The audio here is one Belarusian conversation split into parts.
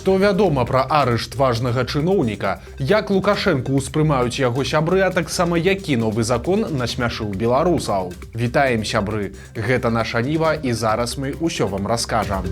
Што вядома пра арышт важнага чыноўніка, як Лукашэнку ўспрымаюць яго сябры, а таксама які новы закон насмяшыў беларусаў. Вітаем, сябры! Гэта наша Ніва, і зараз мы ўсё вам раскажам.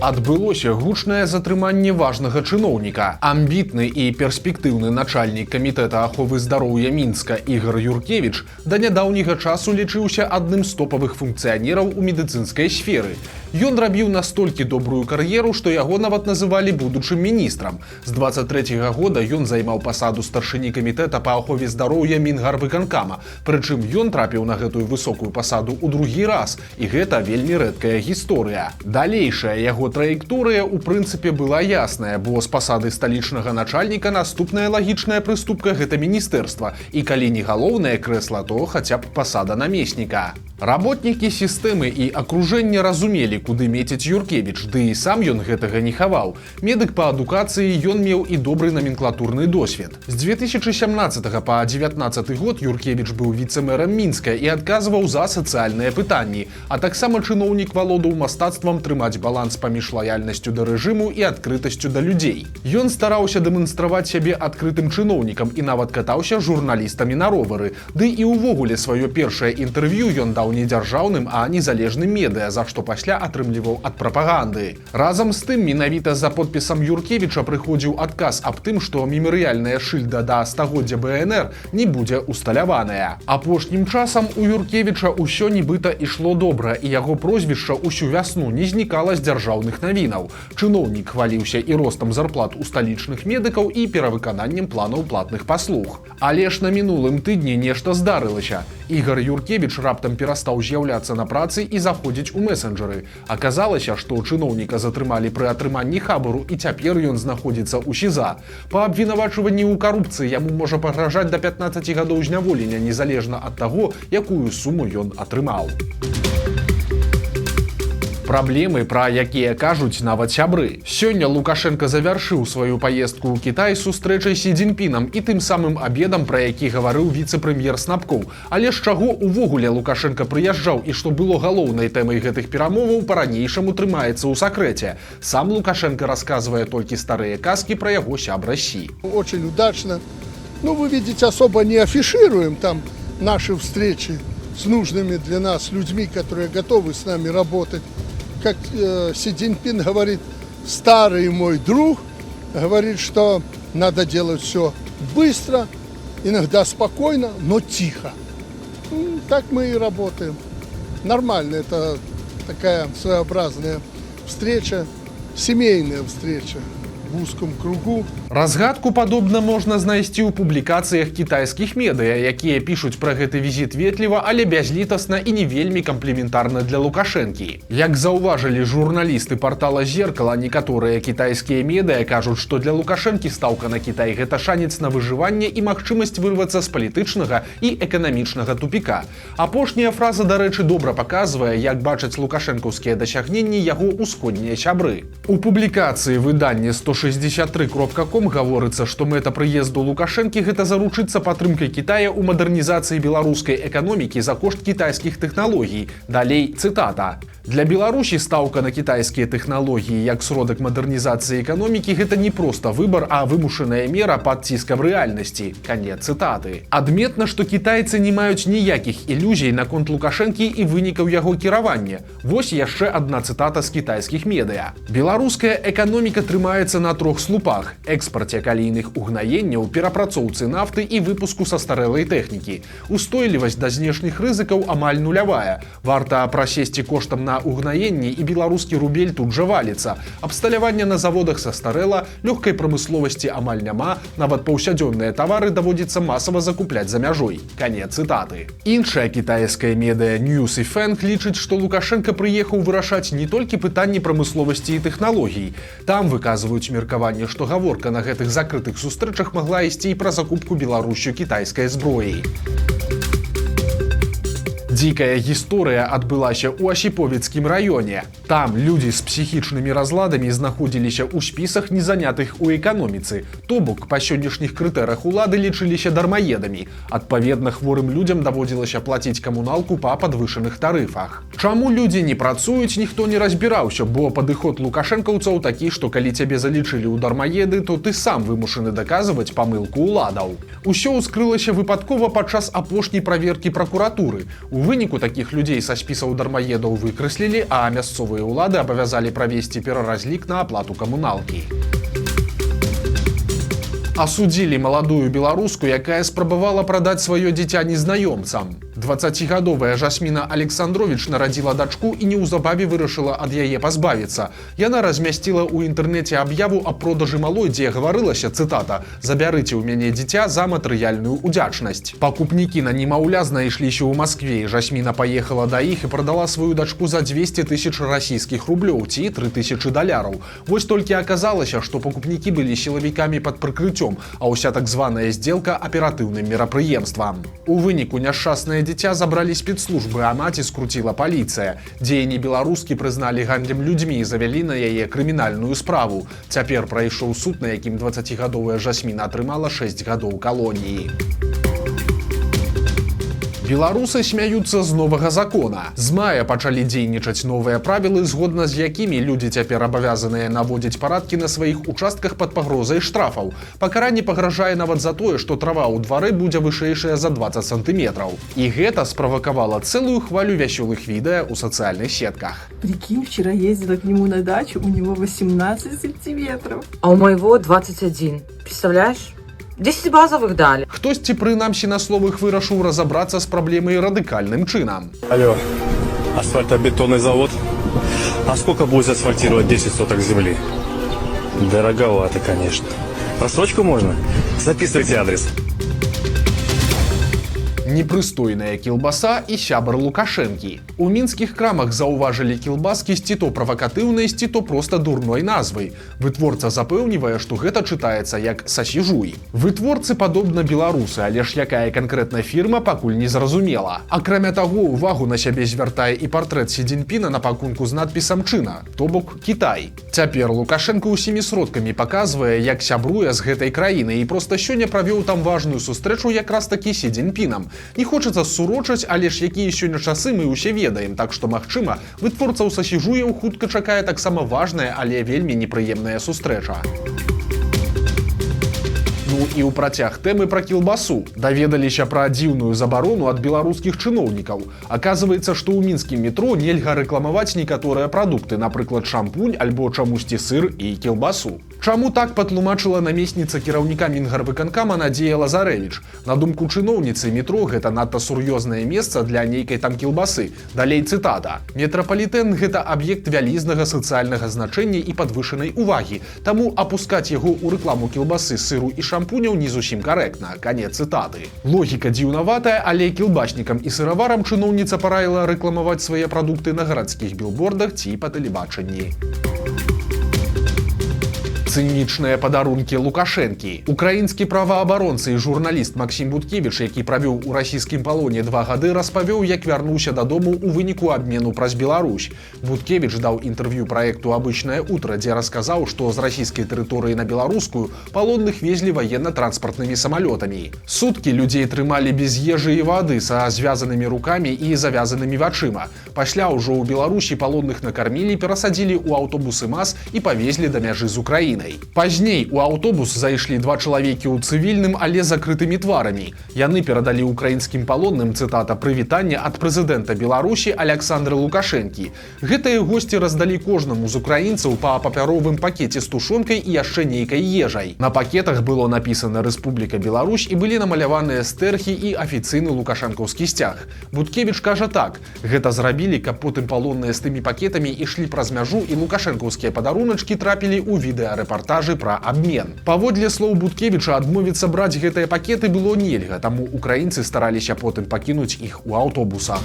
Адбылося гучнае затрыманне важнага чыноўніка. Амбітны і перспектыўны начальнік камітэта аховы здароўя Мінска Ігор Юркевіч да нядаўняга часу лічыўся адным з топавых функцыянераў у медыцынскай сферы. Ён рабіў настолькі добрую кар'еру, што яго нават называлі будучым міністрам. З 23-го года ён займаў пасаду старшыні камітэта па ахове здароўя Мінгарвыканкама. Прычым ён трапіў на гэтую высокую пасаду ў другі раз, і гэта вельмі рэдкая гісторыя. Далейшая яго траекторыя у прынцыпе была ясная, бо з пасады сталічнага начальніка наступная лагічная прыступка – гэта міністэрства, і калі не галоўнае крэсла, то хаця б пасада намесніка. Работнікі сістэмы і акружэння разумелі, куды меціць Юркевіч, ды і сам ён гэтага не хаваў. Медык па адукацыі, ён меў і добры номенклатурны досвед. З 2017 па 2019 год Юркевіч быў віцэ-мэрам Мінска і адказваў за сацыяльныя пытанні, а таксама чыноўнік валодаў мастацтвам трымаць баланс паміж лаяльнасцю да рэжыму і адкрытасцю да людзей. Ён стараўся дэманстраваць сябе адкрытым чыноўнікам і нават катаўся з журналістамі на ровары. Ды і ўвогуле сваё першае інтэрв'ю ён даў не дзяржаўным, а незалежным медыа, за што пасля атрымліваў ад прапаганды. Разам з тым, менавіта за подпісам Юркевіча прыходзіў адказ аб тым, што мемарыяльная шыльда да стагоддзя БНР не будзе усталяваная. Апошнім часам у Юркевіча ўсё нібыта ішло добра, і яго прозвішча ўсю вясну не знікала з дзяржаўных навінаў. Чыноўнік хваліўся і ростам зарплат у сталічных медыкаў, і перавыкананнем планаў платных паслуг. Але ж на мінулым тыдні нешта здарылася. Ігор Юркевіч раптам перастаў з'яўляцца на працы і заходзіць у месенджеры. Аказалася, што чыноўніка затрымалі пры атрыманні хабару, і цяпер ён знаходзіцца ў СІЗА. Па абвінавачванні ў карупцыі яму можа пагражаць да 15 гадоў зняволення, незалежна ад таго, якую суму ён атрымаў. Праблемы, пра якія кажуць нават сябры. Сёння Лукашенко завяршыў сваю паездку ў Кітай сустрэчай Сі Цзіньпінам і тым самым абедам, пра які гаварыў віцэ-прэм'ер Снапкоў. Але з чаго ўвогуле Лукашенко прыязджаў і што было галоўнай тэмай гэтых перамоваў, па-ранейшаму трымаецца ў сакрэце. Сам Лукашенко расказвае толькі старыя казкі пра яго сябра Сі. Очень удачно. Ну, вы видите, особо не афишируем там наши встречи с нужными для нас людьми, которые готовы с нами работать. Как Си Цзиньпин говорит, старый мой друг, говорит, что надо делать все быстро, иногда спокойно, но тихо. Так мы и работаем. Нормально, это такая своеобразная встреча, семейная встреча в узком кругу. Разгадку падобна можна знайсці ў публікацыях кітайскіх медыа, якія пішуць пра гэты візіт ветліва, але бязлітасна і не вельмі кампліментарна для Лукашэнкі. Як заўважылі журналісты партала «Зеркала», некаторыя кітайскія медыа кажуць, што для Лукашэнкі стаўка на Кітай – гэта шанец на выжыванне і магчымасць вырвацца з палітычнага і эканамічнага тупіка. Апошняя фраза, дарэчы, добра паказвае, як бачаць лукашэнкаўскія дасягненні яго ўсходнія сябры. У публікацыі выдання 163.com гаворыцца, што мэта прыезду Лукашэнкі – гэта заручыцца падтрымкай Кітая ў мадэрнізацыі беларускай эканомікі за кошт кітайскіх тэхналогій. Далей цытата. Для Беларусі стаўка на кітайскія тэхналогіі як сродак мадэрнізацыі эканомікі – гэта не проста выбар, а вымушаная мера пад ціскам рэальнасці. Канец цытаты. Адметна, што кітайцы не маюць ніякіх ілюзій наконт Лукашэнкі і вынікаў яго кіравання. Вось яшчэ адна цытата з кітайскіх медыа. Беларуская эканоміка трымаецца на трох слупах – экспарце калійных угнаенняў, перапрацоўцы нафты і выпуску састарэлай тэхнікі. Устойлівасць да знешніх рызыкаў амаль нулявая. Варта прасесці коштам на угнаенні, і беларускі рубель тут жа валіцца. Абсталяванне на заводах састарэла, лёгкай прамысловасці амаль няма, нават паўсядзённыя тавары даводзіцца масава закупляць за мяжой. Канец цытаты. Іншая кітайская медыа News і Feng лічыць, што Лукашенко прыехаў вырашаць не толькі пытанні прамысловасці і тэхналогій. Там выказваюць меркаванне, што гаворка на гэтых закрытых сустрэчах магла ісці і пра закупку Беларусю кітайскай зброі. Дзікая гісторыя адбылася ў Асіповіцкім раёне. Там людзі з псіхічнымі разладамі знаходзіліся ў спісах незанятых у эканоміцы, то бок па сённяшніх крытэрах улады лічыліся дармаедамі. Адпаведна, хворым людзям даводзілася плаціць камуналку па падвышаных тарыфах. Чаму людзі не працуюць, ніхто не разбіраўся, бо падыход лукашэнкаўцаў такі, што калі цябе залічылі ў дармаеды, то ты сам вымушаны даказваць памылку ўладаў. Усё ўскрылася выпадкова падчас апошняй праверкі пракуратуры. У выніку такіх людзей са спісаў дармаедаў выкрэслілі, а мясцовыя ўлады абавязалі правесці пераразлік на аплату камуналкі. Асудзілі маладую беларуску, якая спрабавала прадаць сваё дзіця незнаёмцам. 20гадовая Жасміна Александрович нарадзіла дачку і неўзабаве вырашыла ад яе пазбавіцца. Яна размясціла ў інтэрнэце аб'яву аб продажы малой, дзе гаварылася, цытата: «Забярыце ў мяне дзіця за матэрыяльную ўдзячнасць». Пакупнікі на немаўля знайшліся ў Маскве. Жасміна паехала да іх і прадала сваю дачку за 200 000 расійскіх рублёў ці 3000 даляраў. Вось толькі аказалася, што пакупнікі былі сілавікамі пад прыкрыццём, а ўся так званая здзелка аператыўным мерапрыемствам. У выніку няшчаснае дзіця забралі спецслужбы, а маці скруціла паліцыя. Дзеянні беларускі прызналі гандлем людзьмі і завялі на яе крымінальную справу. Цяпер прайшоў суд, на якім 20гадовая Жасміна атрымала 6 гадоў калоніі. Беларусы смяюцца з новага закона. З мая пачалі дзейнічаць новыя правілы, згодна з якімі людзі цяпер абавязаныя наводзіць парадкі на сваіх участках пад пагрозай штрафаў. Пакаранне пагражае нават за тое, што трава ў двары будзе вышэйшая за 20 сантиметраў. І гэта справакавала цэлую хвалю вясёлых відэа ў сацыяльных сетках. Прикинь, вчера ездила к нему на дачу, у него 18 сантиметров. А у моего 21. Представляешь? 10 базовых дали. Хтосьці прынамсі на словах вырашыў разабрацца з праблемай радыкальным чынам. Алло, асфальтобетонный завод. А сколько будет асфальтировать 10 соток земли? Дороговато, конечно. Просрочку можно? Записывайте адрес. Непрыстойная кілбаса і сябар Лукашэнкі. У мінскіх крамах заўважылі кілбаскі з ці то правакатыўнай, ці то проста дурной назвай. Вытворца запэўнівае, што гэта чытаецца як «сасіжуй». Вытворцы падобна беларусы, але ж якая канкрэтна фірма, пакуль не зразумела. Акрамя таго, увагу на сябе звяртае і партрэт Сі Цзіньпіна на пакунку з надпісам «Чына», то бок Кітай. Цяпер Лукашэнка ўсімі сродкамі паказвае, як сябруе з гэтай краінай, і проста сёння правёў там важную сустрэчу якраз такі Сі Цзіньпінам. Не хочацца сурочаць, але ж якія сёння часы мы ўсе ведаем, так што, магчыма, вытворцаў сасіжуяў хутка чакае таксама важная, але вельмі непрыемная сустрэча. Ну і ў працяг тэмы пра кілбасу. Даведаліся пра дзіўную забарону ад беларускіх чыноўнікаў. Аказваецца, што ў мінскім метро нельга рэкламаваць некаторыя прадукты, напрыклад, шампунь альбо чамусьці сыр і кілбасу. Чаму так патлумачыла намесніца кіраўніка Мінгарвыканкама Надзея Лазарэвіч? На думку чыноўніцы, метро гэта надта сур'ёзнае месца для нейкай там кілбасы. Далей цытата: «Метрапалітэн гэта аб'ект вялізнага сацыяльнага значэння і падвышанай увагі, таму апускаць яго ў рэкламу кілбасы, сыру і шампуняў не зусім карэктна». Канец цытаты. Логіка дзіўнаватая, але кілбаснікам і сыраварам чыноўніца параіла рэкламаваць свае прадукты на гарадскіх білбордах ці па тэлебачанні. Цынічныя падарункі Лукашэнкі. Украінскі праваабаронца і журналіст Максім Буткевіч, які правёў у расійскім палоне 2 гады, распавёў, як вярнуўся дадому ў выніку абмену праз Беларусь. Буткевіч даў інтэрв'ю праекту «Абычнае утро», дзе расказаў, што з расійскай тэрыторыі на беларускую палонных везлі ваенна-транспартнымі самалётамі. Суткі людзей трымалі без ежы і вады, са звязанымі рукамі і завязанымі вачыма. Пасля ўжо ў Беларусі палонных накармілі, перасадзілі ў аўтобусы МАЗ і павезлі да мяжы з Украінай. Пазней у аўтобус зайшлі 2 чалавекі ў цывільным, але закрытымі тварамі. Яны перадалі украінскім палонным, цытата, «прывітанне ад прэзідэнта Беларусі Аляксандры Лукашэнкі». Гэтыя госці раздалі кожнаму з украінцаў па папяровым пакеце з тушонкай і яшчэ нейкай ежай. На пакетах было напісана «Рэспубліка Беларусь» і былі намаляваныя стэрхі і афіцыйны лукашэнкаўскі сцяг. Буткевіч кажа так: «Гэта зрабілі, каб потым палонныя з тымі пакетамі ішлі праз мяжу і лукашэнкаўскія падаруначкі трапілі ў відэарэпартажы пра абмен». Паводле слоў Буткевіча, адмовіцца браць гэтыя пакеты было нельга, таму украінцы стараліся потым пакінуць іх у аўтобусах.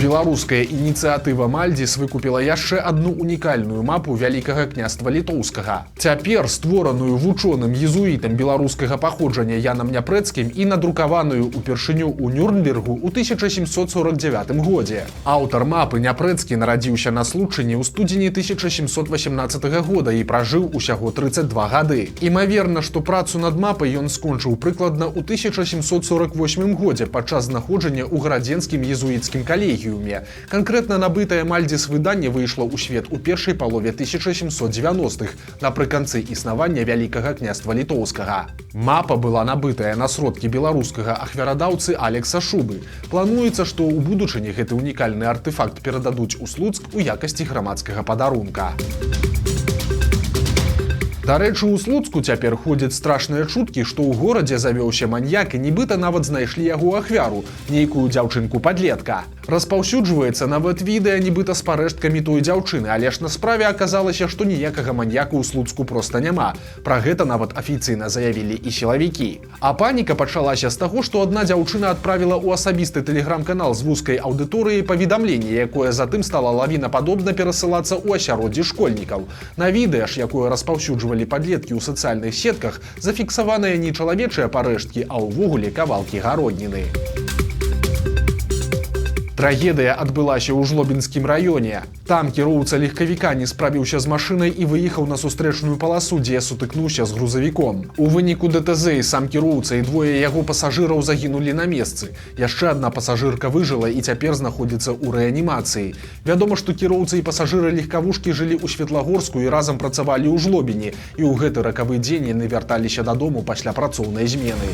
Беларуская ініцыятыва Мальдзіс выкупіла яшчэ адну унікальную мапу Вялікага княства Літоўскага. Цяпер створаную вучоным езуітам беларускага паходжання Янам Няпрэцкім і надрукаваную упершыню ў Нюрнбергу ў 1749 годзе. Аўтар мапы Няпрэцкі нарадзіўся на Случыні ў студзені 1718 года і пражыў усяго 32 гады. Імаверна, што працу над мапай ён скончыў прыкладна ў 1748 годзе падчас знаходжання ў гарадзенскім езуіцкім калегіуме. Канкрэтна набытае Мальдзіс выданне выйшло ў свет у першай палове 1790-х, напрыканцы існавання Вялікага княства Літоўскага. Мапа была набытая на сродкі беларускага ахвярадаўцы Алекса Шубы. Плануецца, што ў будучыні гэты унікальны артефакт перададуць у Слуцк у якасці грамадскага падарунка. Дарэчы, у Слуцку цяпер ходзяць страшныя чуткі, што ў горадзе завёўся маньяк і нібыта нават знайшлі яго ахвяру, нейкую дзяўчынку-падлетка. Распаўсюджваецца нават відэа нібыта з парэшткамі той дзяўчыны, але ж на справе аказалася, што ніякага маньяка ў Слуцку проста няма. Пра гэта нават афіцыйна заявілі і сілавікі. А паніка пачалася з таго, што адна дзяўчына адправіла ў асабісты тэлеграм-канал з вузкай аўдыторыяй паведамленне, якое затым стала лавінападобна перасылацца ў асяроддзі школьнікаў. На відэа ж, якое распаўсюджвалі падлеткі ў сацыяльных сетках, зафіксаваныя не чалавечыя парэшткі, а ўвогуле кавалкі гародніны. Трагедыя адбылася ў Жлобінскім раёне. Там кіроўца легкавіка не справіўся з машынай і выехаў на сустрэчную паласу, дзе сутыкнуўся з грузавіком. У выніку ДТЗ сам кіроўца і двое яго пасажыраў загінулі на месцы. Яшчэ адна пасажырка выжыла і цяпер знаходзіцца ў рэанімацыі. Вядома, што кіроўца і пасажыры легкавушкі жылі ў Светлагорску і разам працавалі ў Жлобіні. І ў гэты ракавы дзень яны вярталіся дадому пасля працоўнай змены.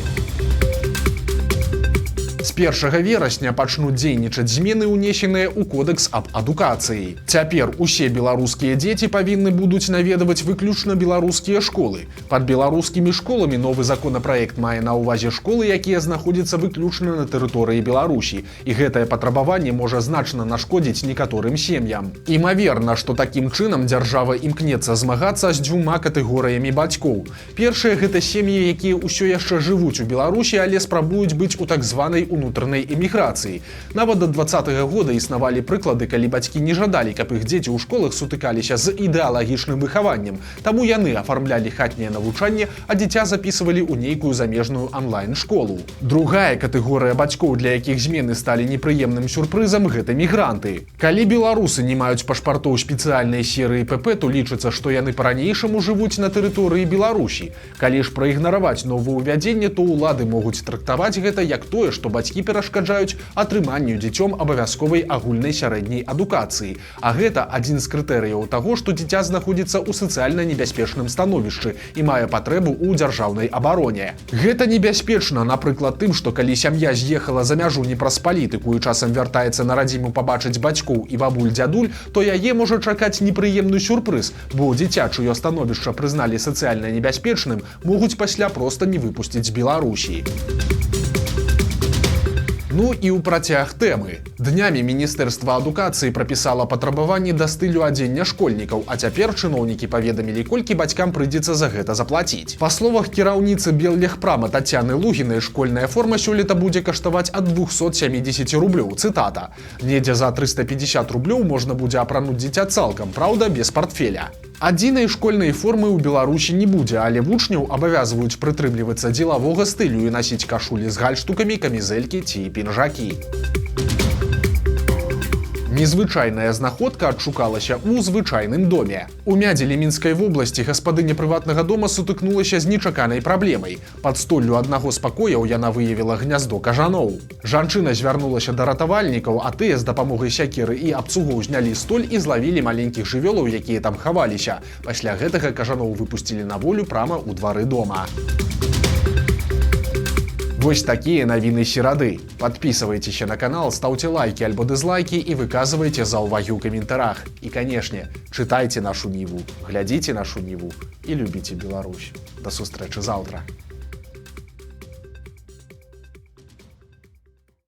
З 1 верасня пачнуць дзейнічаць змены, унесеныя ў Кодэкс аб адукацыі. Цяпер усе беларускія дзеці павінны будуць наведваць выключна беларускія школы. Пад беларускімі школамі новы законапраект мае на ўвазе школы, якія знаходзяцца выключна на тэрыторыі Беларусі. І гэтае патрабаванне можа значна нашкодзіць некаторым сем'ям. Імаверна, што такім чынам дзяржава імкнецца змагацца з дзвюма катэгорыямі бацькоў. Першыя гэта сем'і, якія ўсё яшчэ жывуць у Беларусі, але спрабуюць быць у так званай унутранай эміграцыі. Нават да 20-го года існавалі прыклады, калі бацькі не жадалі, каб іх дзеці ў школах сутыкаліся з ідэалагічным выхаваннем. Таму яны афармлялі хатняе навучанне, а дзіця запісвалі ў нейкую замежную онлайн-школу. Другая катэгорыя бацькоў, для якіх змены сталі непрыемным сюрпрызам, гэта мігранты. Калі беларусы не маюць пашпартоў спецыяльнай серыі ПП, то лічыцца, што яны па-ранейшаму жывуць на тэрыторыі Беларусі. Калі ж праігнараваць новаўвядзенне, то ўлады могуць трактаваць гэта як тое, што бацькі перашкаджаюць атрыманню дзіцём абавязковай агульнай сярэдняй адукацыі. А гэта адзін з крытэрыяў таго, што дзіця знаходзіцца ў сацыяльна небяспечным становішчы і мае патрэбу ў дзяржаўнай абароне. Гэта небяспечна, напрыклад, тым, што калі сям'я з'ехала за мяжу не праз палітыку і часам вяртаецца на радзіму пабачыць бацькоў і бабуль-дзядуль, то яе можа чакаць непрыемны сюрпрыз, бо дзіця, чыё становішча прызналі сацыяльна небяспечным, могуць пасля проста не выпусціць з Беларусі. Ну і ў працяг тэмы. Днямі Міністэрства адукацыі прапісала патрабаванні да стылю адзення школьнікаў, а цяпер чыноўнікі паведамілі, колькі бацькам прыйдзецца за гэта заплаціць. Па словах кіраўніцы Беллегпрама Тацяны Лугінай, школьная форма сёлета будзе каштаваць ад 270 рублёў. Цытата. Недзе за 350 рублёў можна будзе апрануць дзіця цалкам, праўда, без партфеля. Адзінай школьнай формы ў Беларусі не будзе, але вучняў абавязваюць прытрымлівацца дзелавога стылю і насіць кашулі з гальштукамі, камізэлькі ці пінжакі. Незвычайная знаходка адшукалася ў звычайным доме. У Мядзелі Мінскай вобласці гаспадыня прыватнага дома сутыкнулася з нечаканай праблемай. Пад столлю аднаго з пакояў яна выявіла гняздо кажаноў. Жанчына звярнулася да ратавальнікаў, а тыя з дапамогай сякеры і абцугоў знялі столь і злавілі маленькіх жывёлаў, якія там хаваліся. Пасля гэтага кажаноў выпусцілі на волю прама ў двары дома. Вось такія навіны серады. Подписывайтеся на канал, ставьте лайки альбо дизлайки и выказывайте заўвагі ў каментарах. И, конечно, читайте нашу Ніву, глядите нашу Ніву и любите Беларусь. До сустрэчы заўтра.